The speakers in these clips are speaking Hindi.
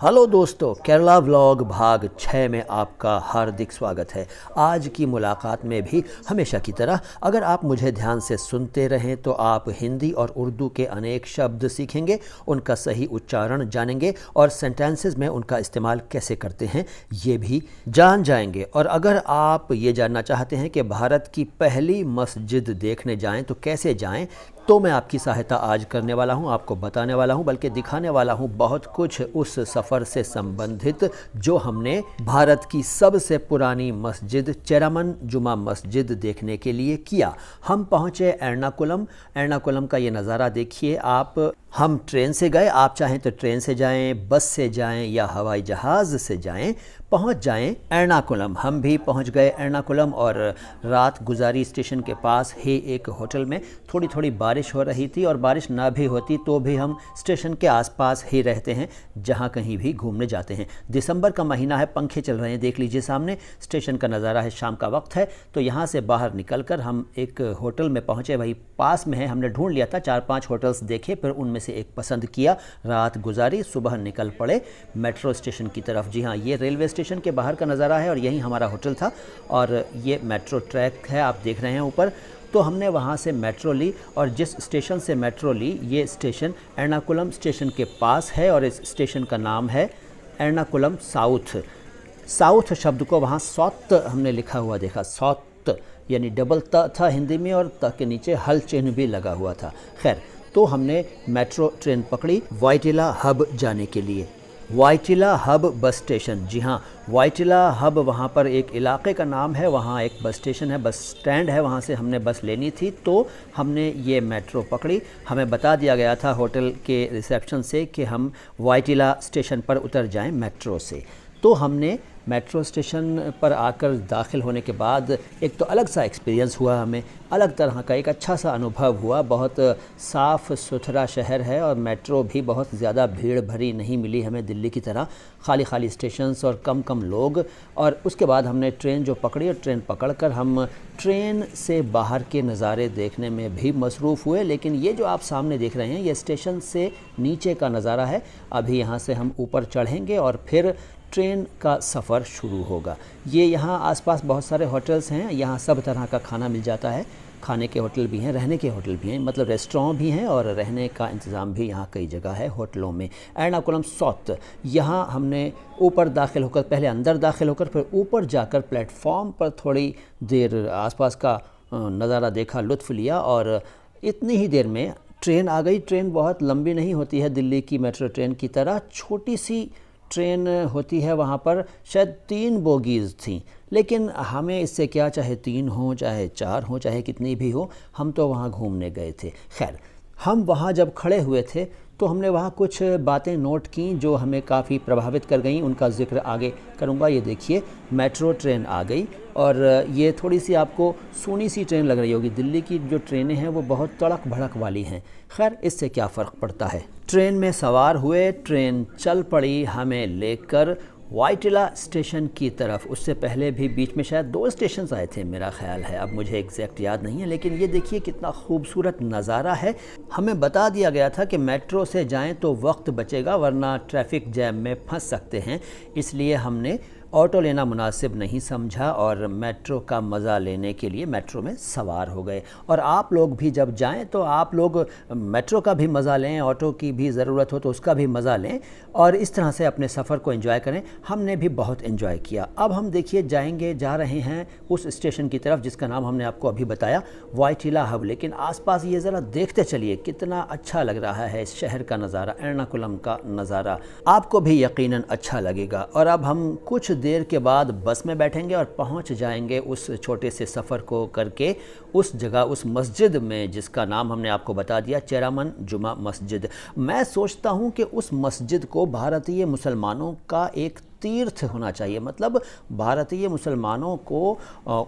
हेलो दोस्तों, केरला व्लॉग भाग 6 में आपका हार्दिक स्वागत है। आज की मुलाकात में भी हमेशा की तरह अगर आप मुझे ध्यान से सुनते रहें तो आप हिंदी और उर्दू के अनेक शब्द सीखेंगे, उनका सही उच्चारण जानेंगे और सेंटेंसेस में उनका इस्तेमाल कैसे करते हैं ये भी जान जाएंगे। और अगर आप ये जानना चाहते हैं कि भारत की पहली मस्जिद देखने जाएं तो कैसे जाएं, तो मैं आपकी सहायता आज करने वाला हूं, आपको बताने वाला हूं, बल्कि दिखाने वाला हूं बहुत कुछ उस सफ़र से संबंधित जो हमने भारत की सबसे पुरानी मस्जिद चेरामन जुमा मस्जिद देखने के लिए किया। हम पहुंचे एर्नाकुलम। एर्नाकुलम का ये नज़ारा देखिए आप। हम ट्रेन से गए, आप चाहें तो ट्रेन से जाएं, बस से जाएं या हवाई जहाज़ से जाएं, पहुंच जाएं एर्नाकुलम। हम भी पहुंच गए एर्नाकुलम और रात गुजारी स्टेशन के पास ही एक होटल में। थोड़ी थोड़ी बारिश हो रही थी और बारिश ना भी होती तो भी हम स्टेशन के आसपास ही रहते हैं जहां कहीं भी घूमने जाते हैं। दिसंबर का महीना है, पंखे चल रहे हैं, देख लीजिए सामने। स्टेशन का नज़ारा है, शाम का वक्त है। तो यहाँ से बाहर निकलकर हम एक होटल में पहुँचे, वही पास में है। हमने ढूंढ लिया था, 4-5 होटल्स देखे, फिर उनमें से एक पसंद किया, रात गुजारी, सुबह निकल पड़े मेट्रो स्टेशन की तरफ। जी हाँ, ये रेलवे स्टेशन के बाहर का नज़ारा है और यही हमारा होटल था और ये मेट्रो ट्रैक है, आप देख रहे हैं ऊपर। तो हमने वहाँ से मेट्रो ली और जिस स्टेशन से मेट्रो ली, ये स्टेशन एर्नाकुलम स्टेशन के पास है और इस स्टेशन का नाम है एर्नाकुलम साउथ। साउथ शब्द को वहाँ सौत हमने लिखा हुआ देखा, सौत यानी डबल त था हिंदी में और त के नीचे हल चिन्ह भी लगा हुआ था। खैर, तो हमने मेट्रो ट्रेन पकड़ी वाइटिला हब जाने के लिए। वाइटिला हब बस स्टेशन, जी हाँ, वाइटिला हब वहाँ पर एक इलाके का नाम है, वहाँ एक बस स्टेशन है, बस स्टैंड है, वहाँ से हमने बस लेनी थी। तो हमने ये मेट्रो पकड़ी। हमें बता दिया गया था होटल के रिसेप्शन से कि हम वाइटिला स्टेशन पर उतर जाएं मेट्रो से। तो हमने मेट्रो स्टेशन पर आकर दाखिल होने के बाद एक तो अलग सा एक्सपीरियंस हुआ, हमें अलग तरह का एक अच्छा सा अनुभव हुआ। बहुत साफ़ सुथरा शहर है और मेट्रो भी बहुत ज़्यादा भीड़ भरी नहीं मिली हमें दिल्ली की तरह, खाली खाली स्टेशंस और कम कम लोग। और उसके बाद हमने ट्रेन जो पकड़ी और ट्रेन पकड़कर हम ट्रेन से बाहर के नज़ारे देखने में भी मसरूफ़ हुए। लेकिन ये जो आप सामने देख रहे हैं ये स्टेशन से नीचे का नज़ारा है। अभी यहाँ से हम ऊपर चढ़ेंगे और फिर ट्रेन का सफ़र शुरू होगा। ये यहाँ आसपास बहुत सारे होटल्स हैं, यहाँ सब तरह का खाना मिल जाता है। खाने के होटल भी हैं, रहने के होटल भी हैं, मतलब रेस्टोरेंट भी हैं और रहने का इंतज़ाम भी यहाँ कई जगह है होटलों में। एर्नाकुलम साउथ, यहाँ हमने ऊपर दाखिल होकर, पहले अंदर दाखिल होकर फिर ऊपर जाकर प्लेटफॉर्म पर थोड़ी देर आसपास का नज़ारा देखा, लुत्फ़ लिया और इतनी ही देर में ट्रेन आ गई। ट्रेन बहुत लंबी नहीं होती है दिल्ली की मेट्रो ट्रेन की तरह, छोटी सी ट्रेन होती है। वहाँ पर शायद 3 बोगीज़ थीं, लेकिन हमें इससे क्या, चाहे 3 हों, चाहे 4 हों, चाहे कितनी भी हो, हम तो वहाँ घूमने गए थे। खैर, हम वहाँ जब खड़े हुए थे तो हमने वहाँ कुछ बातें नोट की जो हमें काफ़ी प्रभावित कर गई, उनका जिक्र आगे करूँगा। ये देखिए, मेट्रो ट्रेन आ गई और ये थोड़ी सी आपको सूनी सी ट्रेन लग रही होगी। दिल्ली की जो ट्रेनें हैं वो बहुत तड़क भड़क वाली हैं। खैर, इससे क्या फ़र्क पड़ता है। ट्रेन में सवार हुए, ट्रेन चल पड़ी हमें लेकर वाइटिला स्टेशन की तरफ। उससे पहले भी बीच में शायद 2 स्टेशन आए थे मेरा ख्याल है, अब मुझे एग्जैक्ट याद नहीं है। लेकिन ये देखिए कितना खूबसूरत नज़ारा है। हमें बता दिया गया था कि मेट्रो से जाएं तो वक्त बचेगा वरना ट्रैफिक जैम में फंस सकते हैं, इसलिए हमने ऑटो लेना मुनासिब नहीं समझा और मेट्रो का मज़ा लेने के लिए मेट्रो में सवार हो गए। और आप लोग भी जब जाएं तो आप लोग मेट्रो का भी मज़ा लें, ऑटो की भी ज़रूरत हो तो उसका भी मज़ा लें और इस तरह से अपने सफ़र को एंजॉय करें। हमने भी बहुत एंजॉय किया। अब हम देखिए जा रहे हैं उस स्टेशन की तरफ जिसका नाम हमने आपको अभी बताया, वाइटिला हब। लेकिन आसपास ये ज़रा देखते चलिए कितना अच्छा लग रहा है इस शहर का नज़ारा, एर्नाकुलम का नज़ारा, आपको भी यकीनन अच्छा लगेगा। और अब हम कुछ देर के बाद बस में बैठेंगे और पहुंच जाएंगे उस छोटे से सफ़र को करके उस जगह, उस मस्जिद में जिसका नाम हमने आपको बता दिया, चेरामन जुमा मस्जिद। मैं सोचता हूं कि उस मस्जिद को भारतीय मुसलमानों का एक तीर्थ होना चाहिए, मतलब भारतीय मुसलमानों को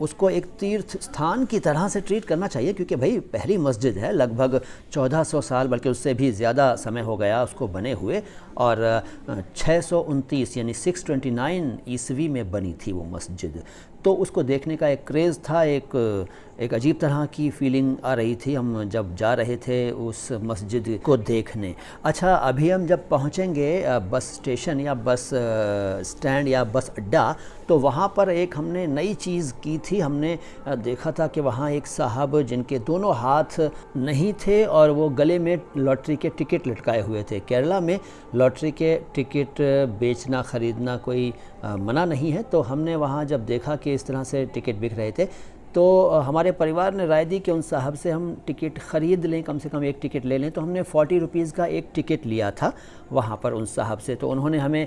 उसको एक तीर्थ स्थान की तरह से ट्रीट करना चाहिए, क्योंकि भाई पहली मस्जिद है, लगभग 1400 साल बल्कि उससे भी ज़्यादा समय हो गया उसको बने हुए और 629 यानी 629 ईस्वी में बनी थी वो मस्जिद। तो उसको देखने का एक क्रेज़ था, एक अजीब तरह की फ़ीलिंग आ रही थी हम जब जा रहे थे उस मस्जिद को देखने। अच्छा, अभी हम जब पहुँचेंगे बस स्टेशन या बस स्टैंड या बस अड्डा, तो वहाँ पर एक हमने नई चीज़ की थी। हमने देखा था कि वहाँ एक साहब जिनके दोनों हाथ नहीं थे और वो गले में लॉटरी के टिकट लटकाए हुए थे। केरला में लॉटरी के टिकट बेचना ख़रीदना कोई मना नहीं है, तो हमने वहाँ जब देखा कि इस तरह से टिकट बिक रहे थे, तो हमारे परिवार ने राय दी कि उन साहब से हम टिकट ख़रीद लें, कम से कम एक टिकट ले लें। तो हमने 40 रुपीज़ का एक टिकट लिया था वहाँ पर उन साहब से। तो उन्होंने हमें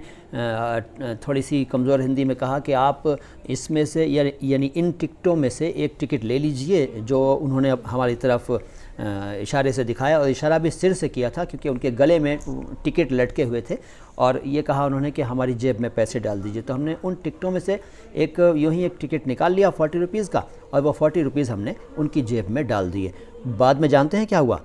थोड़ी सी कमज़ोर हिंदी में कहा कि आप इसमें से यानी इन टिकटों में से एक टिकट ले लीजिए, जो उन्होंने हमारी तरफ इशारे से दिखाया, और इशारा भी सिर से किया था क्योंकि उनके गले में टिकट लटके हुए थे, और ये कहा उन्होंने कि हमारी जेब में पैसे डाल दीजिए। तो हमने उन टिकटों में से यूँ ही एक टिकट निकाल लिया 40 रुपीज़ का, और वो 40 रुपीज़ हमने उनकी जेब में डाल दिए। बाद में जानते हैं क्या हुआ?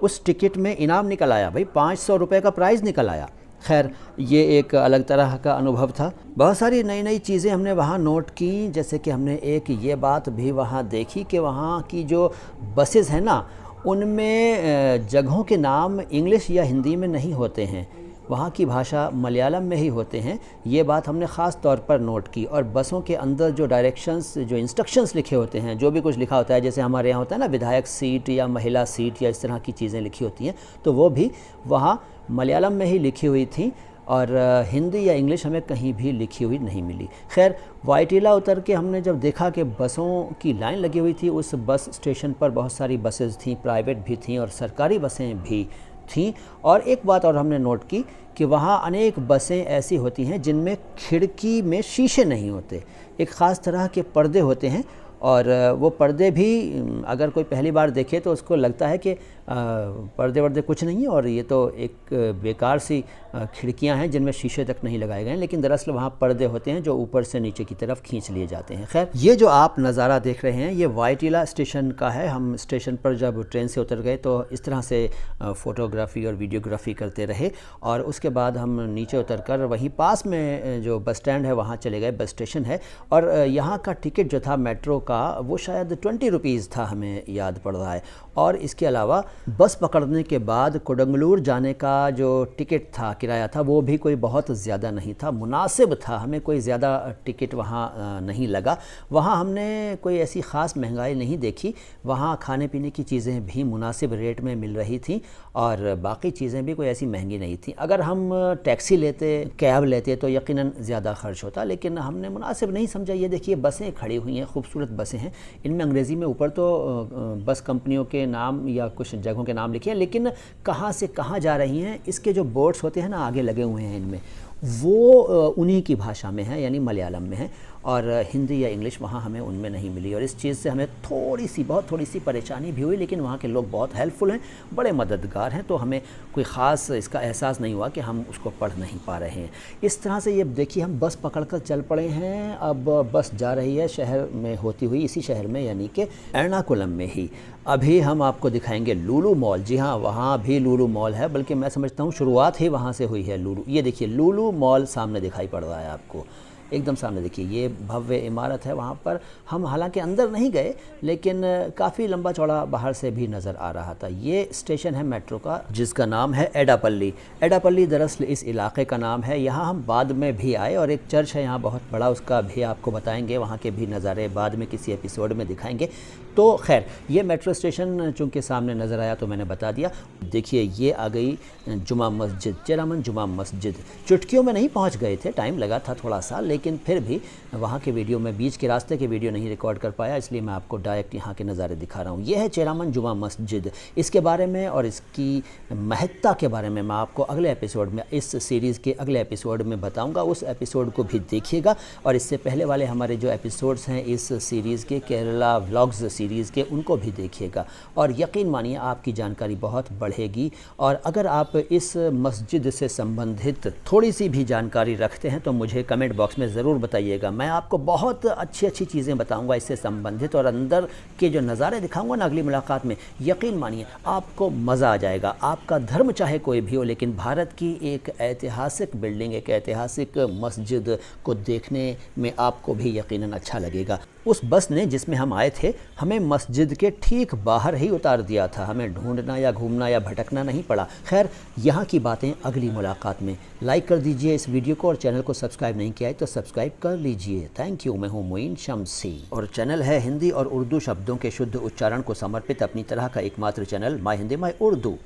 उस टिकट में इनाम निकल आया भाई, 500 रुपये का प्राइज़ निकल आया। खैर, ये एक अलग तरह का अनुभव था। बहुत सारी नई नई चीज़ें हमने वहाँ नोट की, जैसे कि हमने एक ये बात भी वहाँ देखी कि वहाँ की जो बसेज़ हैं ना, उनमें जगहों के नाम इंग्लिश या हिंदी में नहीं होते हैं, वहाँ की भाषा मलयालम में ही होते हैं। ये बात हमने ख़ास तौर पर नोट की। और बसों के अंदर जो डायरेक्शंस, जो इंस्ट्रक्शंस लिखे होते हैं, जो भी कुछ लिखा होता है, जैसे हमारे यहाँ होता है ना विधायक सीट या महिला सीट या इस तरह की चीज़ें लिखी होती हैं, तो वो भी वहाँ मलयालम में ही लिखी हुई थी, और हिंदी या इंग्लिश हमें कहीं भी लिखी हुई नहीं मिली। खैर, वाइटिला उतर के हमने जब देखा कि बसों की लाइन लगी हुई थी, उस बस स्टेशन पर बहुत सारी बसेज़ थीं, प्राइवेट भी थीं और सरकारी बसें भी थीं। और एक बात और हमने नोट की कि वहाँ अनेक बसें ऐसी होती हैं जिनमें खिड़की में शीशे नहीं होते, एक ख़ास तरह के पर्दे होते हैं, और वो पर्दे भी अगर कोई पहली बार देखे तो उसको लगता है कि पर्दे वर्दे कुछ नहीं है और ये तो एक बेकार सी खिड़कियां हैं जिनमें शीशे तक नहीं लगाए गए हैं, लेकिन दरअसल वहाँ पर्दे होते हैं जो ऊपर से नीचे की तरफ खींच लिए जाते हैं। खैर, ये जो आप नज़ारा देख रहे हैं ये वाइटिला स्टेशन का है। हम स्टेशन पर जब ट्रेन से उतर गए तो इस तरह से फ़ोटोग्राफ़ी और वीडियोग्राफ़ी करते रहे, और उसके बाद हम नीचे उतरकर वहीं पास में जो बस स्टैंड है वहाँ चले गए, बस स्टेशन है। और यहाँ का टिकट जो था मेट्रो का, वो शायद 20 रुपीज़ था, हमें याद पड़ रहा है। और इसके अलावा बस पकड़ने के बाद कोडंगलूर जाने का जो टिकट था, किराया था, वो भी कोई बहुत ज़्यादा नहीं था, मुनासिब था, हमें कोई ज़्यादा टिकट वहाँ नहीं लगा। वहाँ हमने कोई ऐसी ख़ास महंगाई नहीं देखी, वहाँ खाने पीने की चीज़ें भी मुनासिब रेट में मिल रही थी, और बाकी चीज़ें भी कोई ऐसी महंगी नहीं थी। अगर हम टैक्सी लेते, कैब लेते तो यकीनन ज़्यादा ख़र्च होता, लेकिन हमने मुनासिब नहीं समझा। ये देखिए बसें खड़ी हुई हैं, खूबसूरत बसें हैं, इनमें अंग्रेज़ी में ऊपर तो बस कंपनियों के नाम या कुछ जगहों के नाम लिखे हैं, लेकिन कहाँ से कहाँ जा रही हैं इसके जो बोर्ड्स होते हैं ना आगे लगे हुए हैं इनमें, वो उन्हीं की भाषा में है, यानी मलयालम में है, और हिंदी या इंग्लिश वहाँ हमें उनमें नहीं मिली। और इस चीज़ से हमें बहुत थोड़ी सी परेशानी भी हुई, लेकिन वहाँ के लोग बहुत हेल्पफुल हैं, बड़े मददगार हैं, तो हमें कोई ख़ास इसका एहसास नहीं हुआ कि हम उसको पढ़ नहीं पा रहे हैं। इस तरह से ये देखिए हम बस पकड़कर चल पड़े हैं। अब बस जा रही है शहर में होती हुई, इसी शहर में यानी कि एर्नाकुलम में ही। अभी हम आपको दिखाएंगे लुलु मॉल। जी हाँ, वहाँ भी लुलु मॉल है, बल्कि मैं समझता हूँ शुरुआत ही वहाँ से हुई है लुलु। ये देखिए लुलु मॉल सामने दिखाई पड़ रहा है आपको, एकदम सामने देखिए, ये भव्य इमारत है। वहाँ पर हम हालांकि अंदर नहीं गए, लेकिन काफ़ी लंबा चौड़ा बाहर से भी नज़र आ रहा था। ये स्टेशन है मेट्रो का जिसका नाम है एडापल्ली। एडापल्ली दरअसल इस इलाके का नाम है। यहाँ हम बाद में भी आए, और एक चर्च है यहाँ बहुत बड़ा, उसका भी आपको बताएंगे, वहाँ के भी नज़ारे बाद में किसी एपिसोड में दिखाएंगे। तो खैर, ये मेट्रो स्टेशन चूँकि सामने नज़र आया तो मैंने बता दिया। देखिए ये आ गई जुमा मस्जिद, चेरामन जुमा मस्जिद। चुटकियों में नहीं पहुँच गए थे, टाइम लगा था थोड़ा सा, लेकिन फिर भी वहाँ के वीडियो में बीच के रास्ते के वीडियो नहीं रिकॉर्ड कर पाया, इसलिए मैं आपको डायरेक्ट यहाँ के नज़ारे दिखा रहा हूँ। यह है चेरामन जुमा मस्जिद। इसके बारे में और इसकी महत्ता के बारे में मैं आपको अगले एपिसोड में, इस सीरीज़ के अगले एपिसोड में बताऊँगा, उस एपिसोड को भी देखिएगा। और इससे पहले वाले हमारे जो एपिसोड्स हैं इस सीरीज़ के, केरला व्लॉग्स सीरीज़ के, उनको भी देखिएगा और यकीन मानिए आपकी जानकारी बहुत बढ़ेगी। और अगर आप इस मस्जिद से संबंधित थोड़ी सी भी जानकारी रखते हैं तो मुझे कमेंट बॉक्स में ज़रूर बताइएगा। मैं आपको बहुत अच्छी अच्छी चीज़ें बताऊंगा इससे संबंधित, और अंदर के जो नज़ारे दिखाऊंगा ना अगली मुलाकात में, यकीन मानिए आपको मज़ा आ जाएगा। आपका धर्म चाहे कोई भी हो, लेकिन भारत की एक ऐतिहासिक बिल्डिंग, एक ऐतिहासिक मस्जिद को देखने में आपको भी यकीनन अच्छा लगेगा। उस बस ने जिसमें हम आए थे हमें मस्जिद के ठीक बाहर ही उतार दिया था, हमें ढूंढना या घूमना या भटकना नहीं पड़ा। खैर, यहाँ की बातें अगली मुलाकात में। लाइक कर दीजिए इस वीडियो को, और चैनल को सब्सक्राइब नहीं किया है तो सब्सक्राइब कर लीजिए। Thank you. मैं हूँ मोइन शम्सी और चैनल है हिंदी और उर्दू शब्दों के शुद्ध उच्चारण को समर्पित अपनी तरह का एकमात्र channel my Hindi my Urdu.